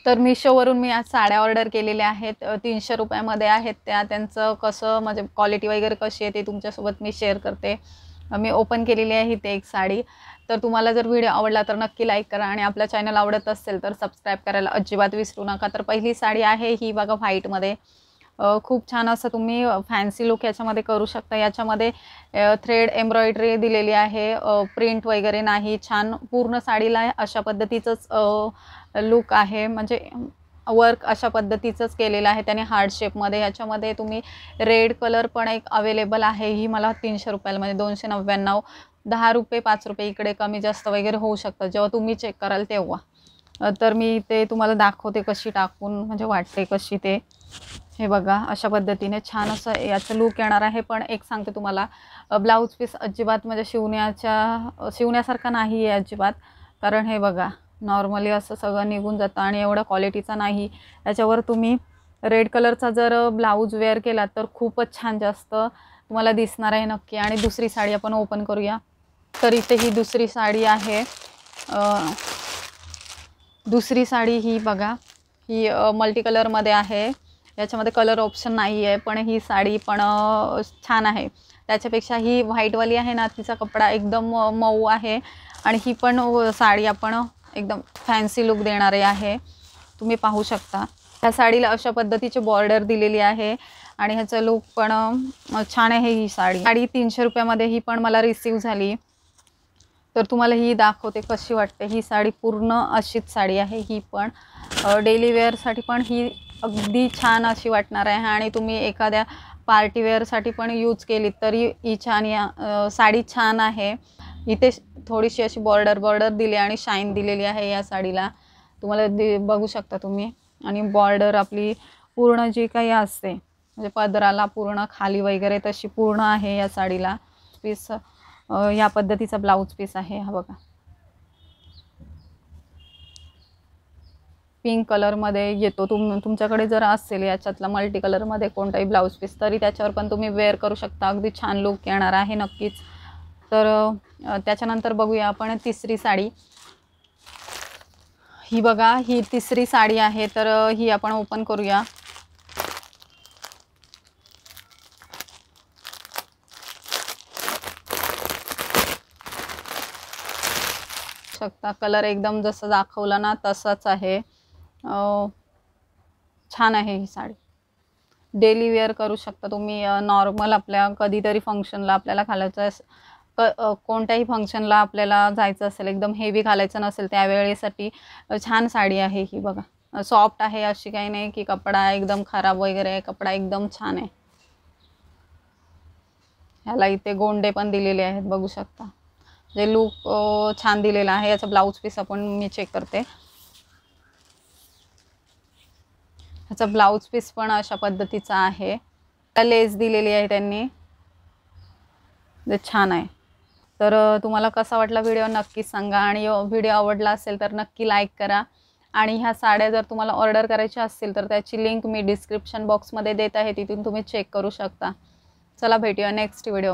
तर मीशोवरून मी आज साड्या ऑर्डर केलेल्या आहेत, 300 रुपयामध्ये आहेत त्या. त्यांचं कसं म्हणजे क्वालिटी वगैरे कशी आहे ते तुमच्यासोबत मी शेअर करते. मी ओपन केलेली आहे ते एक साडी. तर तुम्हाला जर व्हिडिओ आवडला तर नक्की लाईक करा आणि आपला चॅनल आवडत असेल तर सबस्क्राईब करायला अजिबात विसरू नका. तर पहिली साडी आहे ही बघा व्हाईटमध्ये. खूप छान असं तुम्ही फॅन्सी लुक याच्यामध्ये करू शकता. याच्यामध्ये थ्रेड एम्ब्रॉयडरी दिलेली आहे, प्रिंट वगैरे नाही. छान पूर्ण साडीला अशा पद्धतीचंच लुक आहे, म्हणजे वर्क अशा पद्धतीचंच केलेलं आहे त्याने हार्ट शेपमध्ये. याच्यामध्ये तुम्ही रेड कलर पण एक अवेलेबल आहे. ही मला 300 रुपयामध्ये 299, 10 रुपये 5 रुपये इकडे कमी जास्त वगैरे होऊ शकतं जेव्हा तुम्ही चेक कराल तेव्हा. तर मी ते तुम्हाला दाखवते कशी टाकून म्हणजे वाटते कशी ते. हे बघा अशा पद्धतीने छान असं याचं लुक येणार आहे. पण एक सांगते तुम्हाला, ब्लाऊज पीस अजिबात म्हणजे शिवण्यासारखा नाही आहे अजिबात. कारण हे बघा नॉर्मली असं सगळं निघून जातं आणि एवढ्या क्वालिटीचा नाही. याच्यावर तुम्ही रेड कलरचा जर ब्लाऊज वेअर केला तर खूपच छान जास्त तुम्हाला दिसणार आहे नक्की. आणि दुसरी साडी आपण ओपन करूया. तर इथे ही दुसरी साडी आहे. दुसरी साडी ही बघा, ही मल्टी कलरमध्ये आहे. याच्यामध्ये कलर ऑप्शन नाही आहे, पण ही साडी पण छान आहे. त्याच्यापेक्षा ही व्हाईटवाली आहे ना, तिचा कपडा एकदम मऊ आहे आणि ही पण साडी आपण एकदम फॅन्सी लुक देणारे आहे. तुम्ही पाहू शकता ह्या साडीला अशा पद्धतीची बॉर्डर दिलेली आहे आणि ह्याचं लुक पण छान आहे. ही साडी 300 रुपयामध्ये ही पण मला रिसीव झाली. तर तुम्हाला ही दाखवते कशी वाटते. ही साडी पूर्ण अशीच साडी आहे. ही पण डेली वेअरसाठी पण ही अगदी छान अशी वाटणार आहे आणि तुम्ही एखाद्या पार्टीवेअरसाठी पण यूज केली तरी ही छान साडी छान आहे. इथे थोडीशी अशी बॉर्डर दिली आणि शाईन दिलेली आहे या साडीला. तुम्हाला बघू शकता तुम्ही. आणि बॉर्डर आपली पूर्ण जी काही असते म्हणजे पदराला पूर्ण खाली वगैरे तशी पूर्ण आहे या साडीला. पीस या पद्धतीचा ब्लाऊज पीस आहे. हा बघा पिंक कलरमध्ये येतो. तुमच्याकडे जर असेल याच्यातला मल्टी कलरमध्ये कोणताही ब्लाऊज पीस तरी त्याच्यावर पण तुम्ही वेअर करू शकता. अगदी छान लुक येणार आहे नक्कीच. तर त्याच्यानंतर बघूया आपण तिसरी साडी. ही बघा ही तिसरी साडी आहे. तर ही आपण ओपन करूया. शकता कलर एकदम जसं दाखवला ना तसाच आहे. छान आहे ही साडी. डेली वेअर करू शकता तुम्ही. नॉर्मल आपल्या कधीतरी फंक्शनला आपल्याला घालायचं कोणत्याही फंक्शनला आपल्याला जायचं असेल, एकदम हेवी घालायचं नसेल त्यावेळेसाठी छान साडी आहे ही. बघा सॉफ्ट आहे, अशी काही नाही की कपडा एकदम खराब वगैरे आहे. कपडा एकदम छान आहे. ह्याला इथे गोंडे पण दिलेले आहेत बघू शकता. जे लुक छान दिलेला आहे. याचा ब्लाऊज पीस आपण मी चेक करते. ह्याचा ब्लाऊज पीस पण अशा पद्धतीचा आहे. लेस दिलेली आहे त्यांनी, जे छान आहे. तर तुम्हाला कसा वाटला व्हिडिओ नक्की सांगा आणि व्हिडिओ आवडला असेल तर नक्की लाईक करा. आणि ह्या साड्या जर तुम्हाला ऑर्डर करायच्या असतील तर त्याची लिंक मी डिस्क्रिप्शन बॉक्समध्ये देत आहे, तिथून तुम्ही चेक करू शकता. चला भेटूया नेक्स्ट व्हिडिओ.